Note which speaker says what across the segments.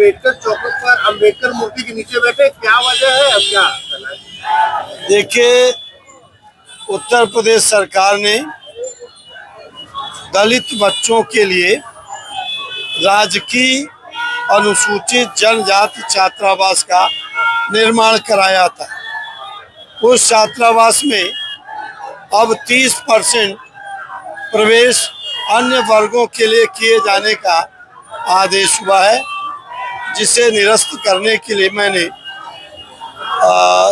Speaker 1: अम्बेडकर चौक पर अम्बेडकर मूर्ति के नीचे बैठे, क्या वजह है, अब क्या?
Speaker 2: देखिए, उत्तर प्रदेश सरकार ने दलित बच्चों के लिए राजकीय अनुसूचित जनजाति छात्रावास का निर्माण कराया था। उस छात्रावास में अब 30% प्रवेश अन्य वर्गों के लिए किए जाने का आदेश हुआ है, जिसे निरस्त करने के लिए मैंने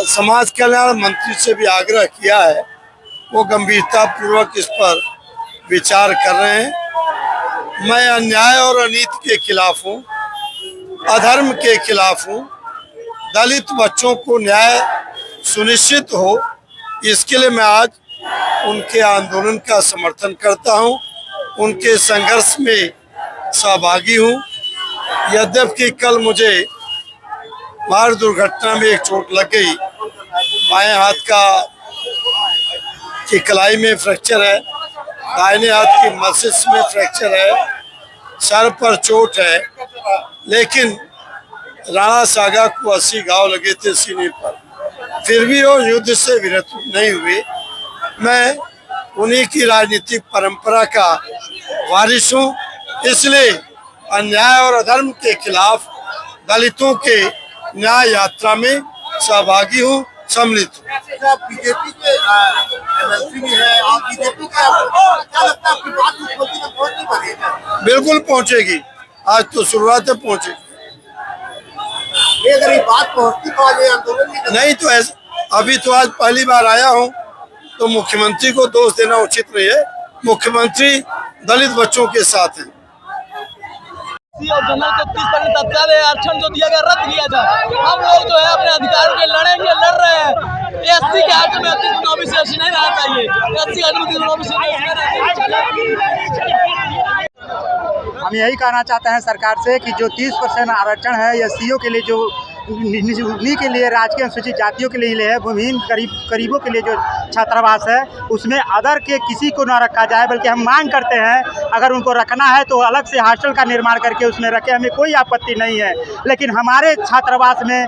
Speaker 2: समाज कल्याण मंत्री से भी आग्रह किया है। वो गंभीरता पूर्वक इस पर विचार कर रहे हैं। मैं अन्याय और अनीति के खिलाफ हूँ, अधर्म के खिलाफ हूँ। दलित बच्चों को न्याय सुनिश्चित हो, इसके लिए मैं आज उनके आंदोलन का समर्थन करता हूँ, उनके संघर्ष में सहभागी हूँ। यद्यपि कल मुझे मार्ग दुर्घटना में एक चोट लग गई, बाएं हाथ की कलाई में फ्रैक्चर है, दाहिने हाथ की मस्तिष्क में फ्रैक्चर है, सर पर चोट है, लेकिन राणा सागा को 80 घाव लगे थे सीने पर, फिर भी वो युद्ध से विरत नहीं हुए। मैं उन्हीं की राजनीतिक परंपरा का वारिस हूँ, इसलिए अन्याय और अधर्म के खिलाफ दलितों के न्याय यात्रा में सहभागी हूँ, सम्मिलित हूँ।
Speaker 1: बीजेपी के एमएलसी भी है और बीजेपी का क्या लगता है, आपकी बात पहुंच नहीं पाएगी?
Speaker 2: बिल्कुल पहुँचेगी, आज तो शुरुआत है, पहुँचेगी।
Speaker 1: अगर ये बात पहुंचती तो आज आंदोलन
Speaker 2: नहीं तो ऐसा, अभी तो आज पहली बार आया हूँ, तो मुख्यमंत्री को दोष देना उचित नहीं है। मुख्यमंत्री दलित बच्चों के साथ हैं।
Speaker 3: और जनरल को 30% तत्काल आरक्षण जो दिया गया रद्द किया जाए। हम लोग जो है अपने अधिकारों के लड़ेंगे, लड़ रहे हैं। एससी के आरक्षण में 30 ओबीसी एससी नहीं रहना चाहिए, एससी आरक्षण में ओबीसी नहीं रहना चाहिए।
Speaker 4: हम यही कहना चाहते हैं सरकार से कि जो 30% आरक्षण है एससीओ के लिए, जो उन्हीं के लिए राजकीय अनुसूचित जातियों के लिए है, भूमिहीन गरीबों के लिए जो छात्रावास है, उसमें अदर के किसी को ना रखा जाए। बल्कि हम मांग करते हैं अगर उनको रखना है तो अलग से हॉस्टल का निर्माण करके उसमें रखें, हमें कोई आपत्ति नहीं है। लेकिन हमारे छात्रावास में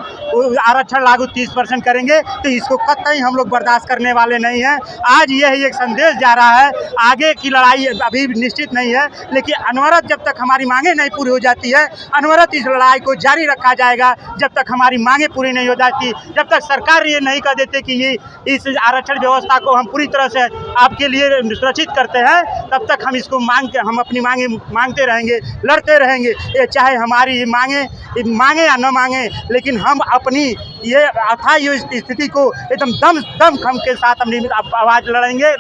Speaker 4: आरक्षण लागू 30% करेंगे तो इसको कतई हम लोग बर्दाश्त करने वाले नहीं हैं। आज यही एक संदेश जा रहा है, आगे की लड़ाई अभी निश्चित नहीं है, लेकिन अनवरत जब तक हमारी मांगें नहीं पूरी हो जाती है, अनवरत इस लड़ाई को जारी रखा जाएगा। जब तक हमारी मांगें पूरी नहीं हो जाती, जब तक सरकार ये नहीं कह देते कि ये इस आरक्षण व्यवस्था को हम पूरी तरह से आपके लिए सुरक्षित करते हैं, तब तक हम इसको हम अपनी मांगे मांगते रहेंगे, लड़ते रहेंगे। ये चाहे हमारी मांगे या न मांगे, लेकिन हम अपनी ये अथाह स्थिति को एकदम दम खम के साथ अपनी आवाज़ लड़ेंगे,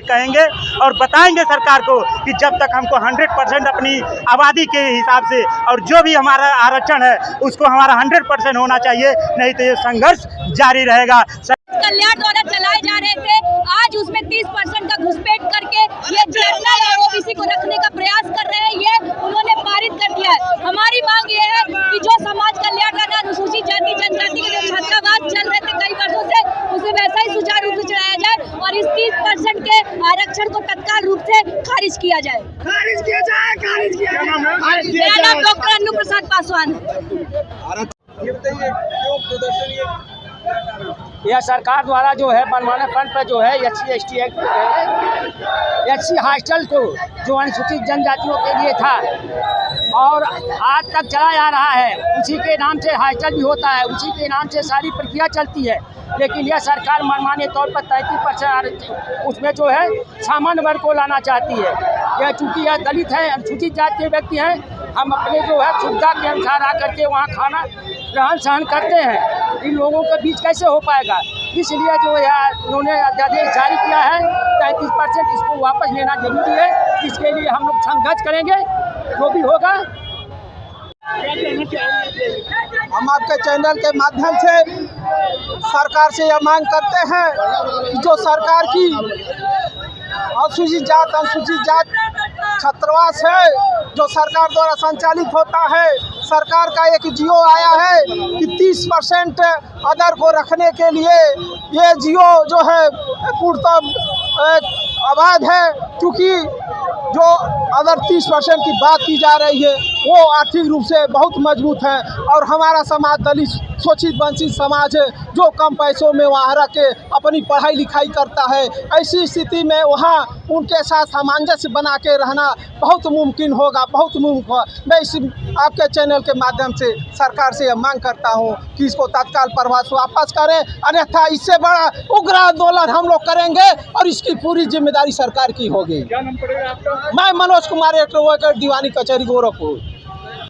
Speaker 4: कहेंगे और बताएंगे सरकार को कि जब तक हमको 100% अपनी आबादी के हिसाब से और जो भी हमारा आरक्षण है उसको हमारा 100% होना चाहिए, नहीं तो ये संघर्ष जारी रहेगा।
Speaker 5: कल्याण द्वारा चलाए जा रहे थे, आज उसमें 30% का घुसपैठ करके ये जनरल और ओबीसी को रखने का प्रयास कर रहे हैं, ये उन्होंने पारित कर दिया है। हमारी मांग ये है कि जो समाज कल्याण का अनुसूचित जाति जनजाति के जो छात्रावास चल रहे थे कई वर्षों से, उसे वैसा ही सुचारू रूप से चलाया जाए और इस 30% के आरक्षण को तत्काल रूप से खारिज किया जाए। मेरा नाम डॉक्टर अन्नू प्रसाद पासवान है।
Speaker 6: यह सरकार द्वारा जो है मनमाना फंड पर जो है SC/ST एक्ट SC हॉस्टल को जो अनुसूचित जनजातियों के लिए था और आज तक चला आ रहा है, उसी के नाम से हॉस्टल भी होता है, उसी के नाम से सारी प्रक्रिया चलती है। लेकिन यह सरकार मनमाने तौर पर 33% उसमें जो है सामान्य वर्ग को लाना चाहती है। यह चूँकि यह दलित है, अनुसूचित जाति के व्यक्ति हैं, हम अपने जो है सुविधा के अनुसार आकर के वहाँ खाना रहन सहन करते हैं, इन लोगों के बीच कैसे हो पाएगा? इसलिए जो है उन्होंने अध्यादेश जारी किया है 33%, इसको वापस लेना जरूरी है। इसके लिए हम लोग संघर्ष करेंगे, जो भी होगा।
Speaker 4: हम आपके चैनल के माध्यम से सरकार से यह मांग करते हैं, जो सरकार की अनुसूचित जात छात्रावास है, जो सरकार द्वारा संचालित होता है, सरकार का एक जियो आया है कि 30% अदर को रखने के लिए। ये जियो जो है पूर्णतः अवैध है, क्योंकि
Speaker 7: जो अगर 30% की बात की जा रही है वो आर्थिक रूप से बहुत मजबूत है और हमारा समाज दलित शोषित वंचित समाज है जो कम पैसों में वहाँ रह के अपनी पढ़ाई लिखाई करता है। ऐसी स्थिति में वहाँ उनके साथ सामंजस्य बना के रहना बहुत मुमकिन होगा, बहुत मुमकिन होगा। मैं इस आपके चैनल के माध्यम से सरकार से यह मांग करता हूँ कि इसको तत्काल प्रभाव से वापस करें, अन्यथा इससे बड़ा उग्र आंदोलन हम लोग करेंगे और इसकी पूरी जिम्मेदारी सरकार की होगी।
Speaker 6: क्या नाम पड़ेगा आपका?
Speaker 7: मैं मनोज कुमार, एक दीवानी कचहरी गोरखपुर।